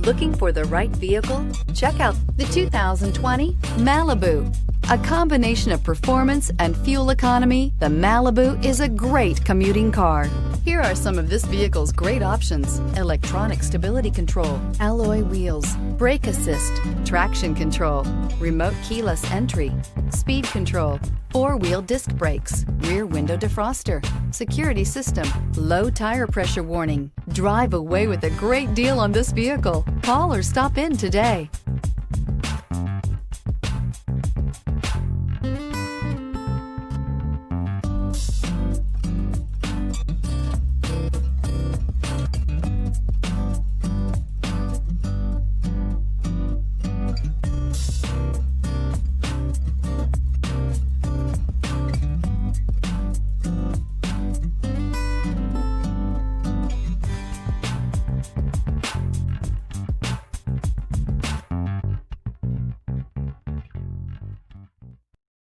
Looking for the right vehicle? Check out the 2020 Malibu. A combination of performance and fuel economy, the Malibu is a great commuting car. Here are some of this vehicle's great options: electronic stability control, alloy wheels, brake assist, traction control, remote keyless entry, speed control, four-wheel disc brakes, rear window defroster, security system, low tire pressure warning. Drive away with a great deal on this vehicle. Call or stop in today.